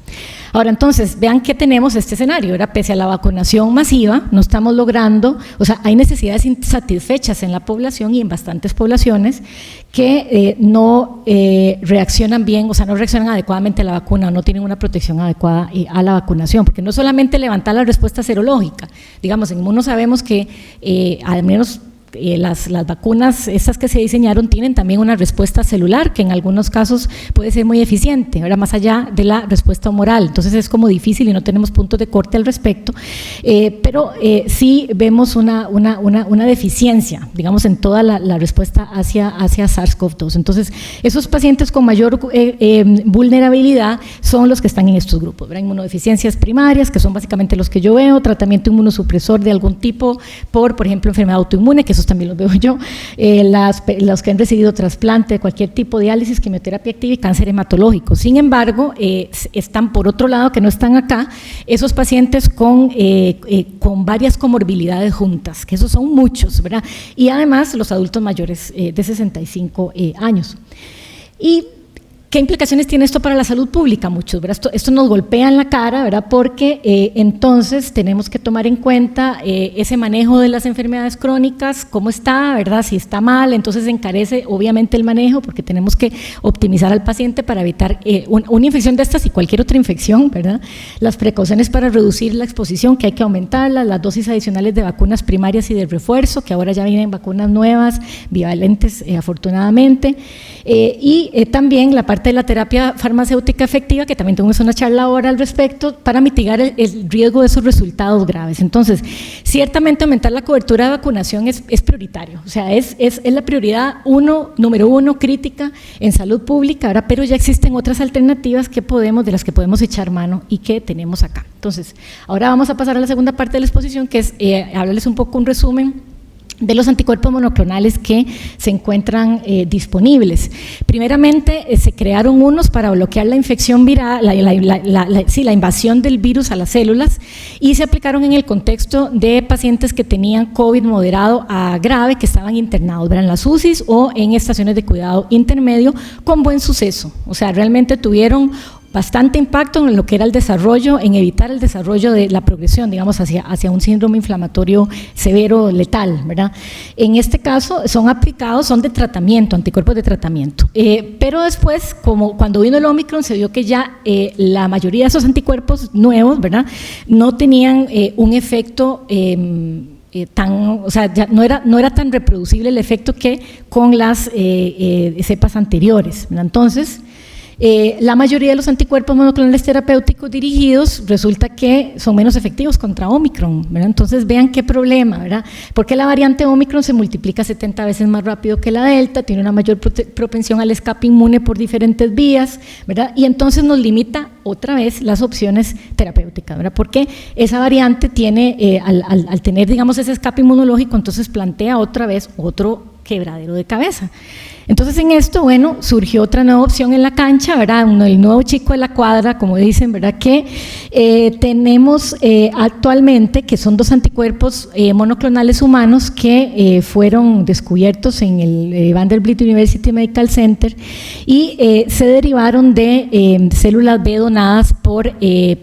S3: Ahora, entonces, vean que tenemos este escenario, ¿verdad? Pese a la vacunación masiva, no estamos logrando, o sea, hay necesidades insatisfechas en la población y en bastantes poblaciones que no reaccionan bien, o sea, no reaccionan adecuadamente a la vacuna, o no tienen una protección adecuada a la vacunación, porque no solamente levantar la respuesta serológica, digamos, en Inmuno sabemos que al menos las vacunas, estas que se diseñaron, tienen también una respuesta celular que en algunos casos puede ser muy eficiente, ¿verdad? Más allá de la respuesta humoral. Entonces es como difícil y no tenemos puntos de corte al respecto, pero sí vemos una deficiencia, digamos, en toda la respuesta hacia SARS-CoV-2. Entonces, esos pacientes con mayor vulnerabilidad son los que están en estos grupos, ¿verdad? Inmunodeficiencias primarias, que son básicamente los que yo veo, tratamiento inmunosupresor de algún tipo por ejemplo, enfermedad autoinmune, que esos también los veo yo, los que han recibido trasplante de cualquier tipo, diálisis, quimioterapia activa y cáncer hematológico. Sin embargo, están por otro lado, que no están acá, esos pacientes con varias comorbilidades juntas, que esos son muchos, ¿verdad? Y además los adultos mayores de 65 años. Y ¿qué implicaciones tiene esto para la salud pública? Muchos, ¿verdad? Esto nos golpea en la cara, ¿verdad? Porque entonces tenemos que tomar en cuenta ese manejo de las enfermedades crónicas, cómo está, ¿verdad? Si está mal, entonces encarece obviamente el manejo, porque tenemos que optimizar al paciente para evitar una infección de estas y cualquier otra infección, ¿verdad? Las precauciones para reducir la exposición, que hay que aumentarlas, las dosis adicionales de vacunas primarias y de refuerzo, que ahora ya vienen vacunas nuevas, bivalentes, afortunadamente, y también la parte de la terapia farmacéutica efectiva, que también tenemos una charla ahora al respecto, para mitigar el riesgo de esos resultados graves. Entonces, ciertamente aumentar la cobertura de vacunación es prioritario, o sea, es la prioridad número uno crítica en salud pública, ¿verdad? Pero ya existen otras alternativas de las que podemos echar mano y que tenemos acá. Entonces, ahora vamos a pasar a la segunda parte de la exposición, que es hablarles un poco un resumen de los anticuerpos monoclonales que se encuentran disponibles. Primeramente, se crearon unos para bloquear la infección viral, la invasión del virus a las células, y se aplicaron en el contexto de pacientes que tenían COVID moderado a grave, que estaban internados, ¿verdad? En las UCIs o en estaciones de cuidado intermedio, con buen suceso. O sea, realmente tuvieron bastante impacto en lo que era el desarrollo, en evitar el desarrollo de la progresión, digamos, hacia un síndrome inflamatorio severo, letal, ¿verdad? En este caso son de tratamiento, anticuerpos de tratamiento, pero después, como cuando vino el Omicron, se vio que ya la mayoría de esos anticuerpos nuevos, ¿verdad?, no tenían un efecto o sea, ya no era tan reproducible el efecto que con las cepas anteriores, ¿verdad? Entonces, la mayoría de los anticuerpos monoclonales terapéuticos dirigidos resulta que son menos efectivos contra Omicron, ¿verdad? Entonces vean qué problema, ¿verdad? Porque la variante Omicron se multiplica 70 veces más rápido que la Delta, tiene una mayor propensión al escape inmune por diferentes vías, ¿verdad? Y entonces nos limita otra vez las opciones terapéuticas, ¿verdad? Porque esa variante tiene, al tener, digamos, ese escape inmunológico, entonces plantea otra vez otro quebradero de cabeza. Entonces, en esto, bueno, surgió otra nueva opción en la cancha, ¿verdad? El nuevo chico de la cuadra, como dicen, ¿verdad? Que tenemos actualmente, que son dos anticuerpos monoclonales humanos que fueron descubiertos en el Vanderbilt University Medical Center y se derivaron de células B donadas por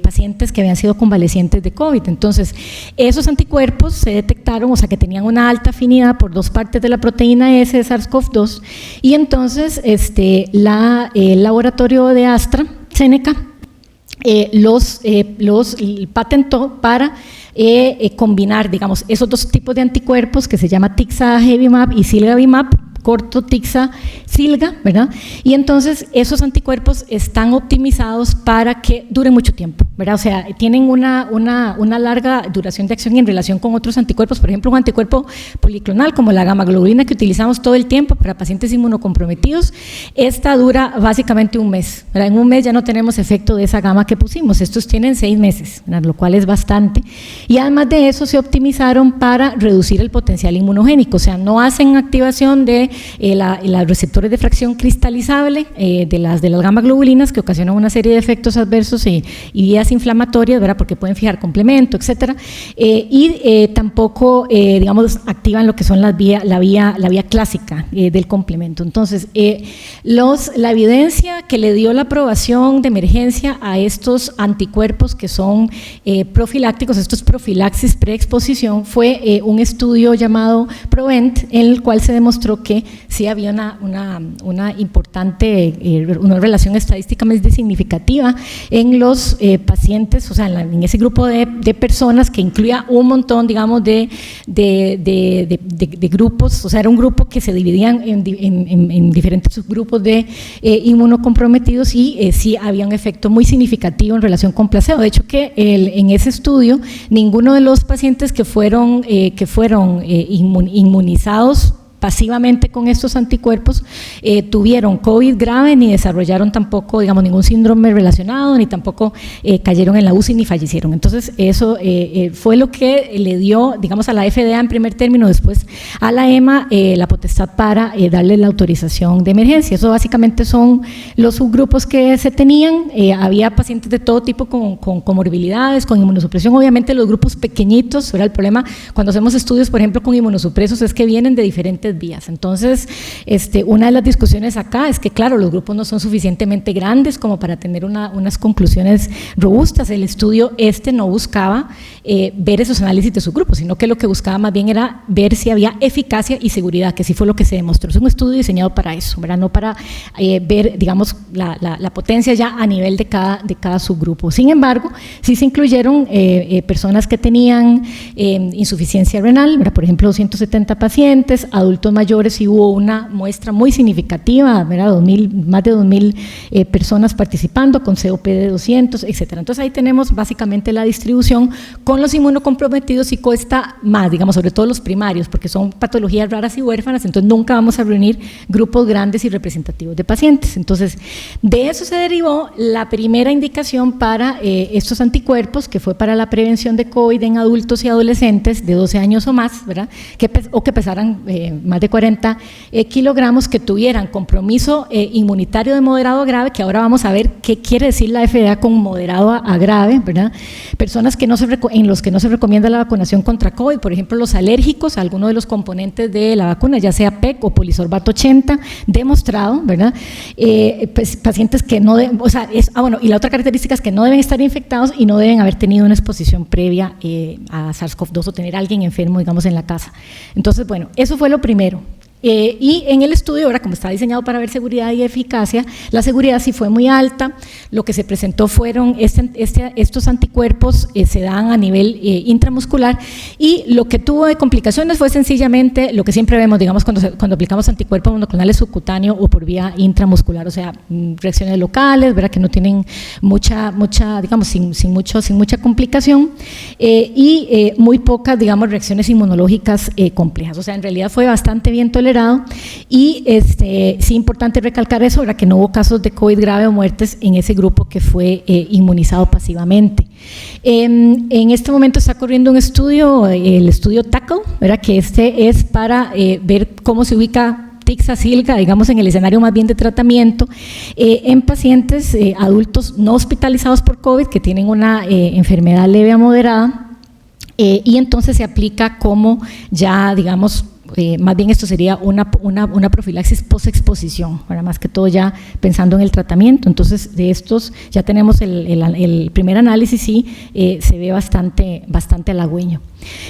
S3: pacientes que habían sido convalecientes de COVID. Entonces, esos anticuerpos se detectaron, o sea, que tenían una alta afinidad por dos partes de la proteína S de SARS-CoV-2, y entonces el laboratorio de AstraZeneca los patentó para combinar, digamos, esos dos tipos de anticuerpos que se llama Tixagevimab y Silgavimab, corto Tixa-Silga, ¿verdad? Y entonces esos anticuerpos están optimizados para que duren mucho tiempo, ¿verdad? O sea, tienen una larga duración de acción en relación con otros anticuerpos, por ejemplo, un anticuerpo policlonal como la gamma-globulina que utilizamos todo el tiempo para pacientes inmunocomprometidos, esta dura básicamente un mes, ¿verdad? En un mes ya no tenemos efecto de esa gama que pusimos, estos tienen 6 meses, ¿verdad? Lo cual es bastante, y además de eso se optimizaron para reducir el potencial inmunogénico, o sea, no hacen activación de los receptores de fracción cristalizable de las gamma-globulinas que ocasionan una serie de efectos adversos y vías inflamatorias, ¿verdad? Porque pueden fijar complemento, etcétera, y tampoco, digamos, activan lo que son la vía clásica del complemento. Entonces, la evidencia que le dio la aprobación de emergencia a estos anticuerpos que son profilácticos, estos profilaxis preexposición, fue un estudio llamado PROVENT, en el cual se demostró que que sí había una importante, una relación estadísticamente significativa en los pacientes, o sea, en ese grupo de personas que incluía un montón, digamos, de grupos, o sea, era un grupo que se dividían en diferentes subgrupos de inmunocomprometidos y sí había un efecto muy significativo en relación con placebo. De hecho, que en ese estudio ninguno de los pacientes que fueron inmunizados pasivamente con estos anticuerpos tuvieron COVID grave ni desarrollaron tampoco, digamos, ningún síndrome relacionado, ni tampoco cayeron en la UCI ni fallecieron. Entonces, eso fue lo que le dio, digamos, a la FDA en primer término, después a la EMA la potestad para darle la autorización de emergencia. Eso básicamente son los subgrupos que se tenían. Había pacientes de todo tipo con comorbilidades, con inmunosupresión. Obviamente los grupos pequeñitos, era el problema cuando hacemos estudios, por ejemplo, con inmunosupresos, es que vienen de diferentes vías. Entonces, una de las discusiones acá es que, claro, los grupos no son suficientemente grandes como para tener unas conclusiones robustas. El estudio no buscaba ver esos análisis de subgrupos, sino que lo que buscaba más bien era ver si había eficacia y seguridad, que sí fue lo que se demostró. Es un estudio diseñado para eso, ¿verdad? No para ver, digamos, la potencia ya a nivel de cada subgrupo. Sin embargo, sí se incluyeron personas que tenían insuficiencia renal, ¿verdad? Por ejemplo, 270 pacientes, adultos mayores, y hubo una muestra muy significativa, ¿verdad? Más de 2.000 personas participando con COP de 200, etcétera. Entonces ahí tenemos básicamente la distribución. Con los inmunocomprometidos sí cuesta más, digamos, sobre todo los primarios, porque son patologías raras y huérfanas, entonces nunca vamos a reunir grupos grandes y representativos de pacientes. Entonces, de eso se derivó la primera indicación para estos anticuerpos, que fue para la prevención de COVID en adultos y adolescentes de 12 años o más, ¿verdad? Que pesaran más de 40 kilogramos, que tuvieran compromiso inmunitario de moderado a grave, que ahora vamos a ver qué quiere decir la FDA con moderado a grave, ¿verdad? Personas que en los que no se recomienda la vacunación contra COVID, por ejemplo, los alérgicos a alguno de los componentes de la vacuna, ya sea PEC o polisorbato 80, demostrado, ¿verdad? Pues, pacientes que no deben, o sea, y la otra característica es que no deben estar infectados y no deben haber tenido una exposición previa a SARS-CoV-2 o tener a alguien enfermo, digamos, en la casa. Entonces, bueno, eso fue lo primero. Y en el estudio, ahora como está diseñado para ver seguridad y eficacia, la seguridad sí fue muy alta. Lo que se presentó fueron estos anticuerpos se dan a nivel intramuscular, y lo que tuvo de complicaciones fue sencillamente lo que siempre vemos, digamos, cuando aplicamos anticuerpos monoclonales subcutáneo o por vía intramuscular, o sea, reacciones locales, ¿verdad? Que no tienen mucha digamos, sin mucha complicación, y muy pocas, digamos, reacciones inmunológicas complejas. O sea, en realidad fue bastante bien tolerado. Y sí, importante recalcar eso, ¿verdad? Que no hubo casos de COVID grave o muertes en ese grupo que fue inmunizado pasivamente. En este momento está corriendo un estudio, el estudio TACKLE, ¿verdad? Que es para ver cómo se ubica Tixazilga, digamos, en el escenario más bien de tratamiento en pacientes adultos no hospitalizados por COVID que tienen una enfermedad leve a moderada, y entonces se aplica como ya, digamos, más bien esto sería una profilaxis post-exposición, más que todo ya pensando en el tratamiento. Entonces, de estos ya tenemos el primer análisis y se ve bastante halagüeño.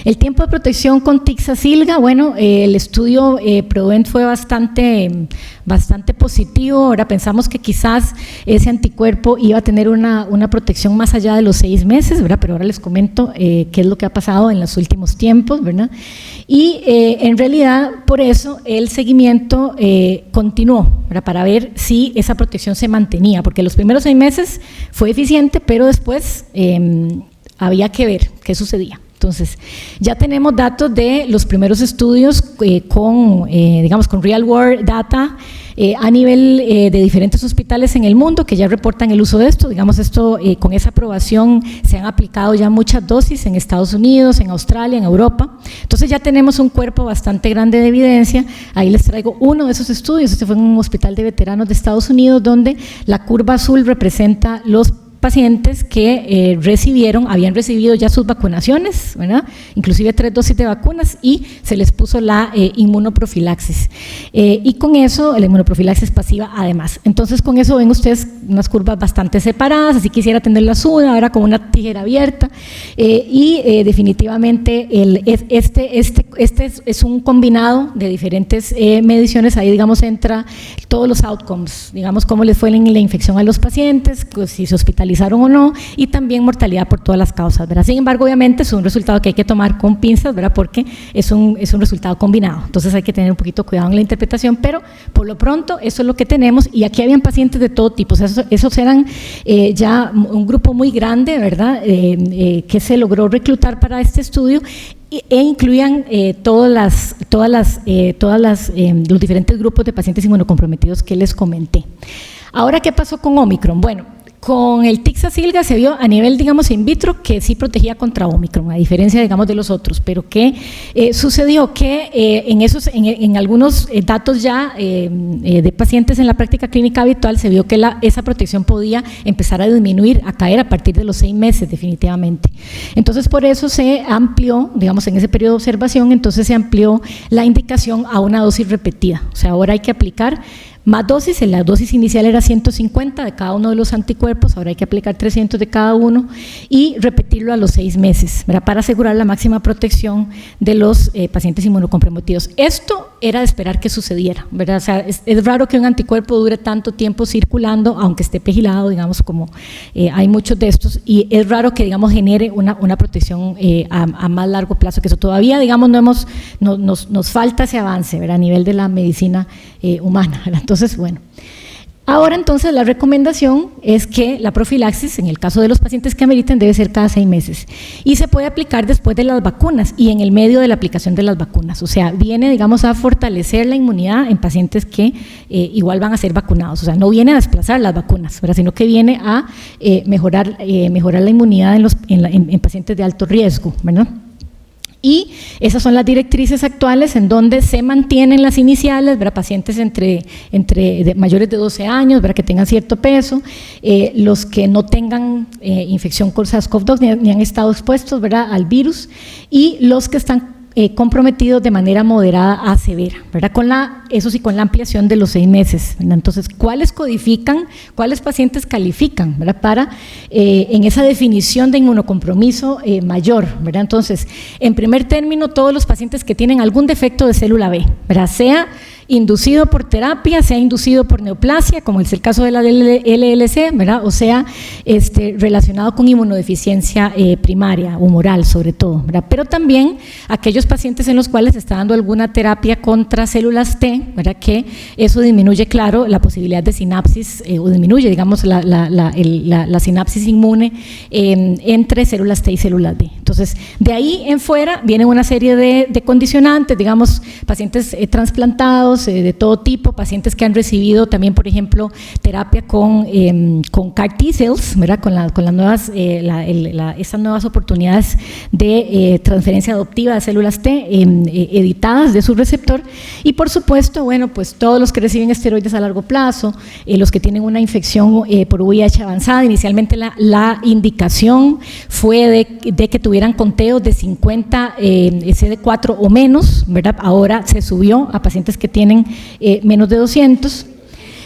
S3: El tiempo de protección con Tixazilga, bueno, el estudio PRODENT fue bastante positivo. Ahora pensamos que quizás ese anticuerpo iba a tener una protección más allá de los 6 meses, ¿verdad? Pero ahora les comento qué es lo que ha pasado en los últimos tiempos, ¿verdad? Y en realidad, por eso el seguimiento continuó, ¿verdad? Para ver si esa protección se mantenía, porque los primeros 6 meses fue eficiente, pero después había que ver qué sucedía. Entonces, ya tenemos datos de los primeros estudios con real world data a nivel de diferentes hospitales en el mundo que ya reportan el uso de esto. Digamos, esto con esa aprobación se han aplicado ya muchas dosis en Estados Unidos, en Australia, en Europa. Entonces ya tenemos un cuerpo bastante grande de evidencia. Ahí les traigo uno de esos estudios. Este fue en un hospital de veteranos de Estados Unidos, donde la curva azul representa los pacientes que habían recibido ya sus vacunaciones, ¿verdad? Inclusive 3 dosis de vacunas, y se les puso la inmunoprofilaxis. Y con eso, la inmunoprofilaxis pasiva además. Entonces, con eso ven ustedes unas curvas bastante separadas, así quisiera tenerlas una, era como una tijera abierta, y definitivamente este es un combinado de diferentes mediciones. Ahí, digamos, entra todos los outcomes, digamos, cómo les fue la infección a los pacientes, pues, si se hospitalizaron o no, y también mortalidad por todas las causas, ¿verdad? Sin embargo, obviamente es un resultado que hay que tomar con pinzas, ¿verdad? Porque es un resultado combinado, entonces hay que tener un poquito cuidado en la interpretación, pero por lo pronto eso es lo que tenemos, y aquí habían pacientes de todo tipo. O sea, esos eran ya un grupo muy grande, ¿verdad? Que se logró reclutar para este estudio, e incluían los diferentes grupos de pacientes inmunocomprometidos que les comenté. Ahora, ¿qué pasó con Omicron? Bueno, con el Tixazilga se vio a nivel, digamos, in vitro, que sí protegía contra Omicron, a diferencia, digamos, de los otros, pero ¿qué sucedió? Que en algunos datos ya de pacientes en la práctica clínica habitual se vio que esa protección podía empezar a disminuir, a caer a partir de los 6 meses definitivamente. Entonces, por eso se amplió, digamos, en ese periodo de observación, entonces se amplió la indicación a una dosis repetida. O sea, ahora hay que aplicar más dosis. La dosis inicial era 150 de cada uno de los anticuerpos, ahora hay que aplicar 300 de cada uno y repetirlo a los 6 meses, ¿verdad? Para asegurar la máxima protección de los pacientes inmunocomprometidos. Esto era de esperar que sucediera, ¿verdad? O sea, es raro que un anticuerpo dure tanto tiempo circulando, aunque esté pegilado, digamos, como hay muchos de estos, y es raro que, digamos, genere una protección a más largo plazo que eso. Todavía, digamos, nos falta ese avance, ¿verdad? A nivel de la medicina humana, ¿verdad? Entonces, bueno, ahora entonces la recomendación es que la profilaxis, en el caso de los pacientes que ameriten, debe ser cada 6 meses y se puede aplicar después de las vacunas y en el medio de la aplicación de las vacunas. O sea, viene, digamos, a fortalecer la inmunidad en pacientes que igual van a ser vacunados. O sea, no viene a desplazar las vacunas, ¿verdad? Sino que viene a mejorar la inmunidad en pacientes de alto riesgo, ¿verdad? Y esas son las directrices actuales en donde se mantienen las iniciales, ¿verdad? Pacientes entre mayores de 12 años, ¿verdad? Que tengan cierto peso, los que no tengan infección con SARS-CoV-2 ni han estado expuestos, ¿verdad? Al virus, y los que están comprometidos de manera moderada a severa, ¿verdad? Eso sí, con la ampliación de los 6 meses, ¿verdad? Entonces, ¿cuáles codifican, cuáles pacientes califican, ¿verdad? Para en esa definición de inmunocompromiso mayor, ¿verdad? Entonces, en primer término, todos los pacientes que tienen algún defecto de célula B, ¿verdad? Sea inducido por terapia, sea inducido por neoplasia, como es el caso de la LLC, ¿verdad? O sea, relacionado con inmunodeficiencia primaria, humoral sobre todo, ¿verdad? Pero también aquellos pacientes en los cuales se está dando alguna terapia contra células T, ¿verdad? Que eso disminuye, claro, la posibilidad de sinapsis, o disminuye, digamos, la sinapsis inmune entre células T y células B. Entonces, de ahí en fuera vienen una serie de condicionantes, digamos, pacientes trasplantados, de todo tipo, pacientes que han recibido también, por ejemplo, terapia con CAR T-cells, ¿verdad? Con las nuevas, esas nuevas oportunidades de transferencia adoptiva de células T editadas de su receptor, y por supuesto, bueno, pues todos los que reciben esteroides a largo plazo, los que tienen una infección por VIH avanzada. Inicialmente la indicación fue de que tuvieran conteos de 50 CD4 o menos, ¿verdad? Ahora se subió a pacientes que tienen menos de 200.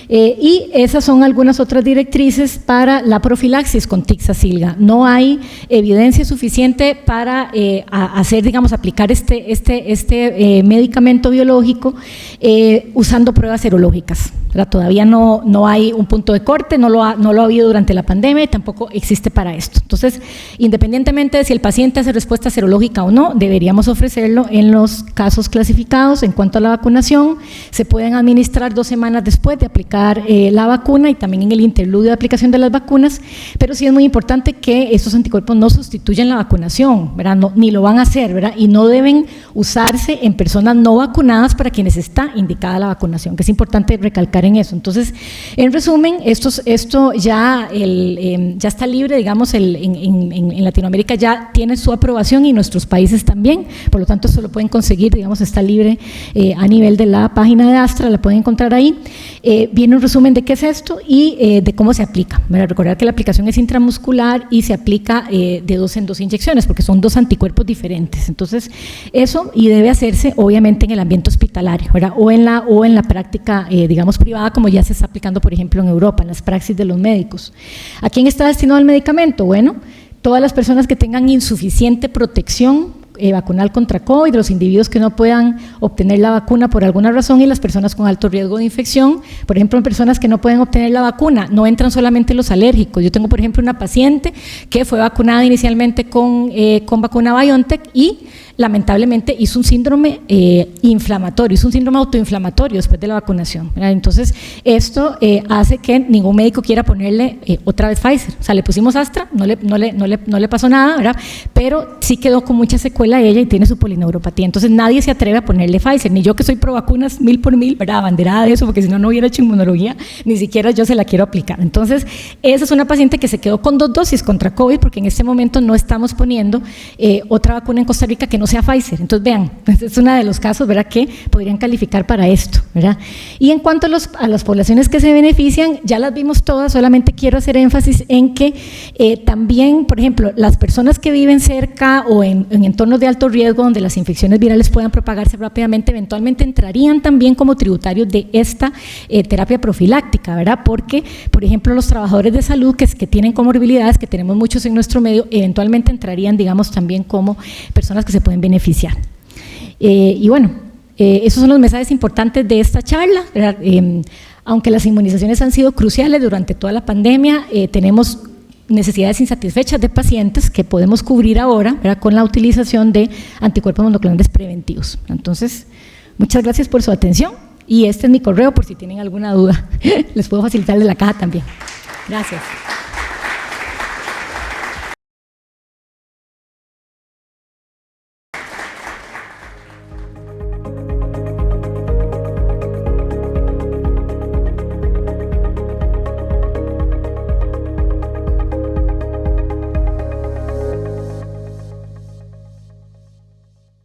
S3: Y esas son algunas otras directrices para la profilaxis con Tixazilga. No hay evidencia suficiente para hacer, digamos, aplicar este medicamento biológico usando pruebas serológicas, ¿verdad? Todavía no hay un punto de corte, no lo ha habido durante la pandemia y tampoco existe para esto. Entonces, independientemente de si el paciente hace respuesta serológica o no, deberíamos ofrecerlo en los casos clasificados. En cuanto a la vacunación, se pueden administrar 2 semanas después de aplicar la vacuna y también en el interludio de aplicación de las vacunas, pero sí es muy importante que estos anticuerpos no sustituyan la vacunación, ¿verdad? Ni lo van a hacer, ¿verdad? Y no deben usarse en personas no vacunadas para quienes está indicada la vacunación, que es importante recalcar en eso. Entonces, en resumen, esto ya está libre, digamos, en Latinoamérica ya tiene su aprobación y nuestros países también, por lo tanto, esto lo pueden conseguir, digamos, está libre a nivel de la página de Astra, la pueden encontrar ahí. Viene un resumen de qué es esto y de cómo se aplica. Recordar que la aplicación es intramuscular y se aplica de 2 en 2 inyecciones, porque son 2 anticuerpos diferentes. Entonces, eso y debe hacerse, obviamente, en el ambiente hospitalario, ¿verdad? O en la práctica, digamos, privada, como ya se está aplicando, por ejemplo, en Europa, en las praxis de los médicos. ¿A quién está destinado el medicamento? Bueno, todas las personas que tengan insuficiente protección vacunal contra COVID, los individuos que no puedan obtener la vacuna por alguna razón y las personas con alto riesgo de infección. Por ejemplo, en personas que no pueden obtener la vacuna, no entran solamente los alérgicos. Yo tengo, por ejemplo, una paciente que fue vacunada inicialmente con vacuna BioNTech y lamentablemente hizo un síndrome inflamatorio, hizo un síndrome autoinflamatorio después de la vacunación, ¿verdad? Entonces, esto hace que ningún médico quiera ponerle otra vez Pfizer. O sea, le pusimos Astra, no le pasó nada, ¿verdad? Pero sí quedó con mucha secuela ella y tiene su polineuropatía. Entonces, nadie se atreve a ponerle Pfizer, ni yo que soy pro vacunas 1000 por 1000, ¿verdad? Abanderada de eso, porque si no hubiera hecho inmunología, ni siquiera yo se la quiero aplicar. Entonces, esa es una paciente que se quedó con 2 dosis contra COVID, porque en este momento no estamos poniendo otra vacuna en Costa Rica que no sea Pfizer. Entonces, vean, es uno de los casos, ¿verdad?, que podrían calificar para esto, ¿verdad? Y en cuanto a las poblaciones que se benefician, ya las vimos todas, solamente quiero hacer énfasis en que también, por ejemplo, las personas que viven cerca o en entornos de alto riesgo donde las infecciones virales puedan propagarse rápidamente, eventualmente entrarían también como tributarios de esta terapia profiláctica, ¿verdad? Porque, por ejemplo, los trabajadores de salud que tienen comorbilidades, que tenemos muchos en nuestro medio, eventualmente entrarían, digamos, también como personas que se pueden beneficiar. Y bueno, esos son los mensajes importantes de esta charla, ¿verdad? Aunque las inmunizaciones han sido cruciales durante toda la pandemia, tenemos necesidades insatisfechas de pacientes que podemos cubrir ahora, ¿verdad?, con la utilización de anticuerpos monoclonales preventivos. Entonces, muchas gracias por su atención y este es mi correo por si tienen alguna duda. Les puedo facilitar de la caja también. Gracias.